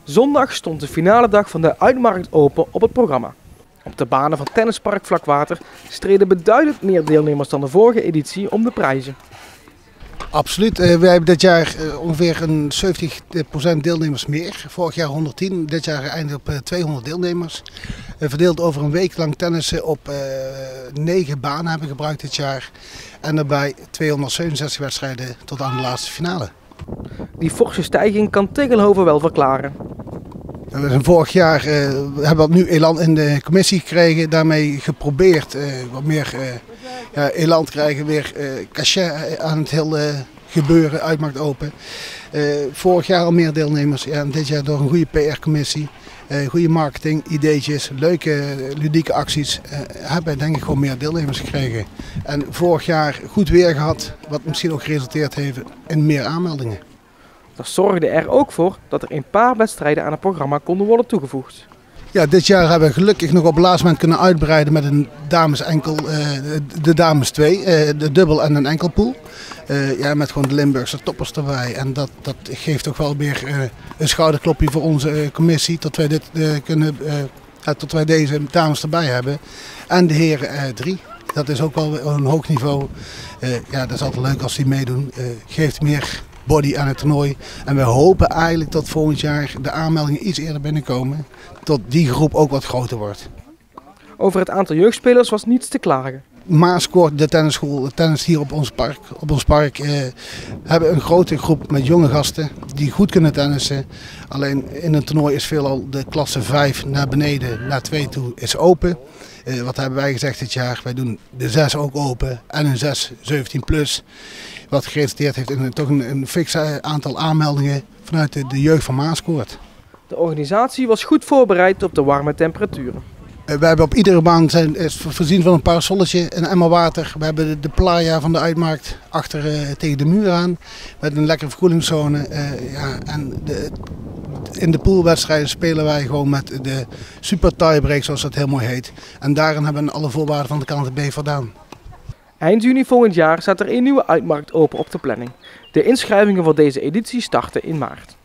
Zondag stond de finale dag van de Uitmarkt open op het programma. Op de banen van Tennispark Vlakwater streden beduidend meer deelnemers dan de vorige editie om de prijzen. Absoluut. Wij hebben dit jaar ongeveer een 70% deelnemers meer. Vorig jaar 110, dit jaar eindigt op 200 deelnemers. Verdeeld over een week lang tennissen op 9 banen hebben we gebruikt dit jaar. En daarbij 267 wedstrijden tot aan de laatste finale. Die forse stijging kan Tegelhoven wel verklaren. We zijn vorig jaar hebben we nu elan in de commissie gekregen, daarmee geprobeerd wat meer elan te krijgen, weer cachet aan het hele gebeuren, Uitmarkt open. Vorig jaar al meer deelnemers, en dit jaar door een goede PR-commissie, goede marketing, ideetjes, leuke ludieke acties, hebben we denk ik gewoon meer deelnemers gekregen. En vorig jaar goed weer gehad, wat misschien ook geresulteerd heeft in meer aanmeldingen. Dat zorgde er ook voor dat er een paar wedstrijden aan het programma konden worden toegevoegd. Ja, dit jaar hebben we gelukkig nog op het laatste moment kunnen uitbreiden met een damesenkel, de dames 2, de dubbel en een enkelpool. Met gewoon de Limburgse toppers erbij. En dat geeft toch wel weer een schouderklopje voor onze commissie, tot wij deze dames erbij hebben. En de heren 3. Dat is ook wel een hoog niveau. Dat is altijd leuk als die meedoen. Geeft meer body aan het toernooi. En we hopen eigenlijk dat volgend jaar de aanmeldingen iets eerder binnenkomen. Tot die groep ook wat groter wordt. Over het aantal jeugdspelers was niets te klagen. Maaskoord, de tennisschool, de tennis hier op ons park hebben een grote groep met jonge gasten die goed kunnen tennissen. Alleen in een toernooi is veelal de klasse 5 naar beneden, naar 2 toe, is open. Wat hebben wij gezegd dit jaar? Wij doen de 6 ook open en een 6 17 plus. Wat geresulteerd heeft in toch een fix aantal aanmeldingen vanuit de jeugd van Maaskoord. De organisatie was goed voorbereid op de warme temperaturen. We hebben op iedere baan is voorzien van een parasolletje, een emmer water. We hebben de playa van de Uitmarkt achter tegen de muur aan. Met een lekkere verkoelingszone. In de poolwedstrijden spelen wij gewoon met de super tiebreak, zoals dat heel mooi heet. En daarin hebben we alle voorwaarden van de KNVB voldaan. Eind juni volgend jaar staat er een nieuwe Uitmarkt open op de planning. De inschrijvingen voor deze editie starten in maart.